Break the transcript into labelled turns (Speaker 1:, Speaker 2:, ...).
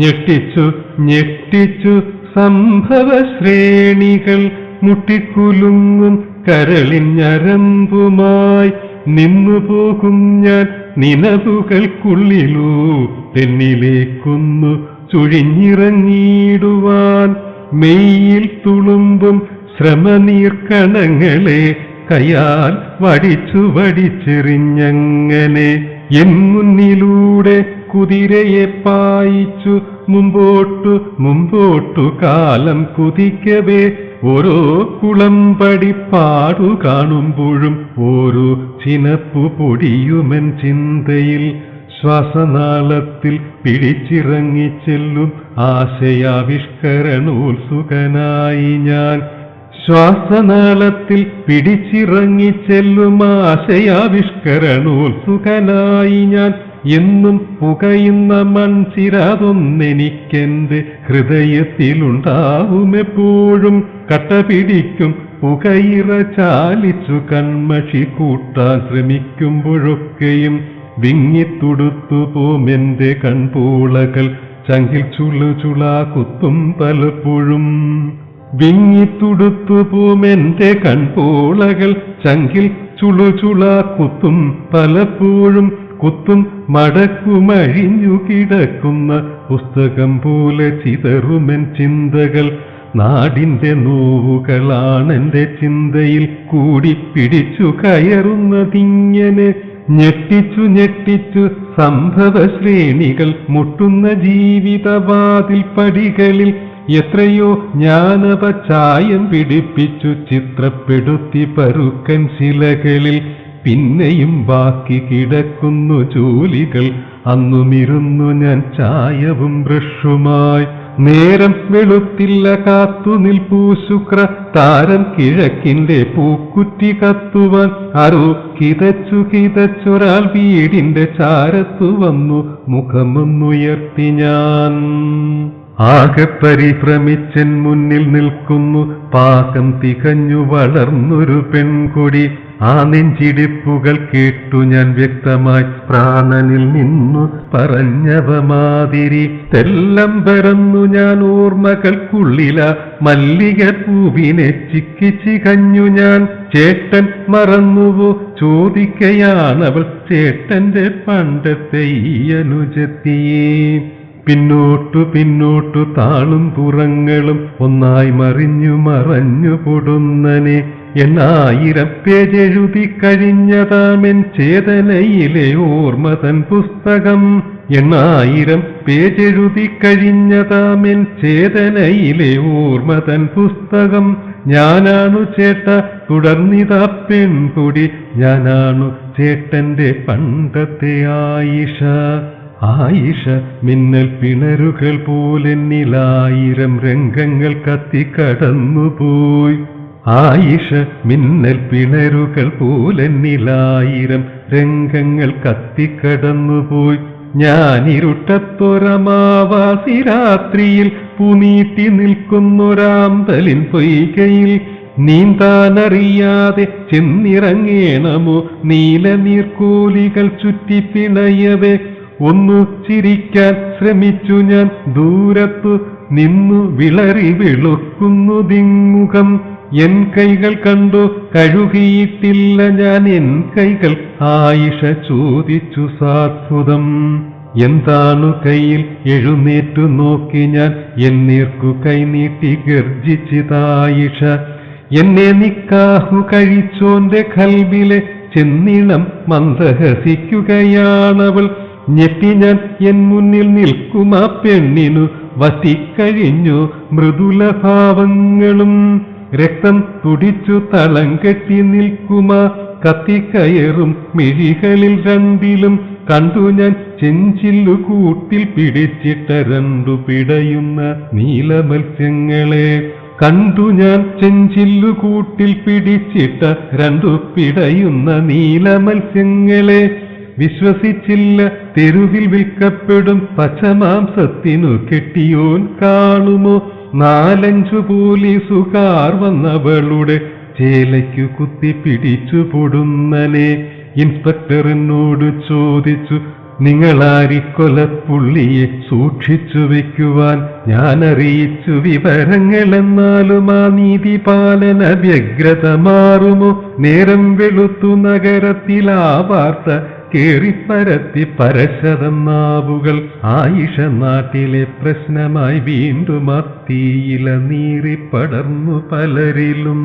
Speaker 1: ഞെട്ടിച്ചു ഞെട്ടിച്ചു സംഭവ ശ്രേണികൾ മുട്ടിക്കുലുങ്ങും കരളിഞ്ഞരമ്പുമായി നിന്നുപോകും ഞാൻ നിനവുകൾക്കുള്ളിലൂ തെന്നിലേക്കൊന്നു ചുഴിഞ്ഞിറങ്ങിടുവാൻ. മെയ്യിൽ തുളുമ്പും ശ്രമനീർക്കണങ്ങളെ കയാൽ വടിച്ചു വടിച്ചെറിഞ്ഞങ്ങനെ എൻ മുന്നിലൂടെ കുതിരയെ പായിച്ചു മുമ്പോട്ടു മുമ്പോട്ടു കാലം കുതിക്കവേ ഓരോ കുളമ്പടി പാടു കാണുമ്പോഴും ഓരോ ചിനപ്പു പൊടിയുമൻ ചിന്തയിൽ. ശ്വാസനാളത്തിൽ പിടിച്ചിറങ്ങിച്ചെല്ലും ആശയാവിഷ്കരണോത്സുകനായി ഞാൻ. ശ്വാസനാളത്തിൽ പിടിച്ചിറങ്ങിച്ചെല്ലും ആശയാവിഷ്കരണോത്സുകനായി ഞാൻ. എന്നും പുകയുന്ന മൺചിരാതൊന്നെനിക്കെന്റെ ഹൃദയത്തിലുണ്ടാവുമെപ്പോഴും. കട്ടപിടിക്കും പുകയിറ ചാലിച്ചു കൺമഷി കൂട്ടാൻ ശ്രമിക്കുമ്പോഴൊക്കെയും വിങ്ങിത്തുടുത്തു പോമെന്റെ കൺപോളകൾ ചങ്കിൽ ചുളു ചുളാ കുത്തും പലപ്പോഴും. വിങ്ങിത്തുടുത്തു പോമെന്റെ കൺപോളകൾ ചങ്കിൽ ചുളു ചുളാ കുത്തും പലപ്പോഴും. കുത്തും മടക്കുമഴിഞ്ഞു കിടക്കുന്ന പുസ്തകം പോലെ ചിതറുമെൻ ചിന്തകൾ. നാടിന്റെ നോവുകളാണെന്റെ ചിന്തയിൽ കൂടി പിടിച്ചു കയറുന്നതിങ്ങനെ. ഞെട്ടിച്ചു ഞെട്ടിച്ചു സംഭവ ശ്രേണികൾ മുട്ടുന്ന ജീവിതവാതിൽ പടികളിൽ എത്രയോ ജ്ഞാനവ ചായം പിടിപ്പിച്ചു ചിത്രപ്പെടുത്തി പരുക്കൻ ശിലകളിൽ. പിന്നെയും ബാക്കി കിടക്കുന്നു ജോലികൾ. അന്നുമിരുന്നു ഞാൻ ചായവും ബ്രഷുമായി. നേരം വെളുത്തില്ല കാത്തു നിൽപ്പൂ ശുക്ര താരം കിഴക്കിന്റെ പൂക്കുറ്റി കത്തുവാൻ. ആരോ കിതച്ചു കിതച്ചൊരാൾ വീടിന്റെ ചാരത്തു വന്നു മുഖമൊന്നുയർത്തി ഞാൻ. ആകെ പരിഭ്രമിച്ചൻ മുന്നിൽ നിൽക്കുന്നു പാകം തികഞ്ഞു വളർന്നൊരു പെൺകൊടി. ആ നെഞ്ചിടിപ്പുകൾ കേട്ടു ഞാൻ വ്യക്തമായി. പ്രാണനിൽ നിന്നു പറഞ്ഞവ മാതിരി തെല്ലം പരന്നു ഞാൻ ഓർമ്മകൾക്കുള്ളില മല്ലിക പൂവിനെ ചിക്കിച്ചികഞ്ഞു ഞാൻ. ചേട്ടൻ മറന്നുവോ ചോദിക്കയാണവൾ ചേട്ടന്റെ പണ്ടത്തെ ഈ അനുജത്തിയേ. പിന്നോട്ടു പിന്നോട്ടു താളും പുറങ്ങളും ഒന്നായി മറിഞ്ഞു മറഞ്ഞു പൊടുന്നനെ. 1000 പേജെഴുതി കഴിഞ്ഞതാമെൻ ചേതനയിലെ ഓർമ്മതൻ പുസ്തകം. 1000 പേജെഴുതി കഴിഞ്ഞതാമെൻ ചേതനയിലെ ഓർമ്മതൻ പുസ്തകം. ഞാനാണു ചേട്ട തുടർന്നിതാ പെൺകുടി. ഞാനാണു ചേട്ടന്റെ പണ്ടത്തെ ആയിഷ. ആയിഷ മിന്നൽ പിണരുകൾ പോലെന്നിലായിരം രംഗങ്ങൾ കത്തിക്കടന്നുപോയി. ആയിഷ മിന്നൽ പിണരുകൾ പോലെന്നിലായിരം രംഗങ്ങൾ കത്തിക്കടന്നുപോയി. ഞാനിരുട്ടത്തൊരമാവാസി രാത്രിയിൽ പൂനീട്ടി നിൽക്കുന്നൊരാമ്പലിൻ പൊയ്കയിൽ നീന്താനറിയാതെ ചെന്നിറങ്ങേണമോ നീലനീർക്കോലികൾ ചുറ്റിപ്പിണയവേ. ഒന്നു ചിരിക്കാൻ ശ്രമിച്ചു ഞാൻ ദൂരത്തു നിന്നു വിളറി വെളുക്കുന്നു ദിങ്മുഖം. എൻ കൈകൾ കണ്ടു കഴുകിയിട്ടില്ല ഞാൻ എൻ കൈകൾ. ആയിഷ ചോദിച്ചു സാത്ഭുതം. എന്താണു കയ്യിൽ? എഴുന്നേറ്റു നോക്കി ഞാൻ. എന്നേർക്കു കൈനീട്ടി ഗർജിച്ചിതായിഷ. എന്നെ നിക്കാഹു കഴിച്ചോന്റെ കൽബിലെ ചെന്നിണം മന്ദഹസിക്കുകയാണവൾ. ഞെട്ടി ഞാൻ എൻ മുന്നിൽ നിൽക്കുമാ പെണ്ണിനു വറ്റിക്കഴിഞ്ഞു മൃദുല ഭാവങ്ങളും. രക്തം തുടിച്ചു തളം കെട്ടി നിൽക്കുമാ കത്തിക്കയറും മിഴികളിൽ രണ്ടിലും. കണ്ടു ഞാൻ ചെഞ്ചില്ലു കൂട്ടിൽ പിടിച്ചിട്ട 2 പിടയുന്ന നീലമത്സ്യങ്ങളെ. കണ്ടു ഞാൻ ചെഞ്ചില്ലു കൂട്ടിൽ പിടിച്ചിട്ട 2 പിടയുന്ന നീലമത്സ്യങ്ങളെ. വിശ്വസിച്ചില്ല തെരുവിൽ വിൽക്കപ്പെടും പച്ചമാംസത്തിനു കെട്ടിയോൻ കാണുമോ. 4-5 പോലീസുകാർ വന്നവളുടെ ചേലയ്ക്കു കുത്തി പിടിച്ചു പൊടുന്നനെ. ഇൻസ്പെക്ടറിനോട് ചോദിച്ചു നിങ്ങളാരിക്കൊലപ്പുള്ളിയെ സൂക്ഷിച്ചു വയ്ക്കുവാൻ ഞാൻ അറിയിച്ചു വിവരങ്ങളെന്നാലും ആ നീതിപാലന വ്യഗ്രത മാറുമോ? നേരം വെളുത്തു നഗരത്തിലാ വാർത്ത കേറിപ്പരത്തി പരശതം നാവുകൾ. ആയിഷ നാട്ടിലെ പ്രശ്നമായി വീണ്ടും അത്തീയില നീറിപ്പടർന്നു പലരിലും.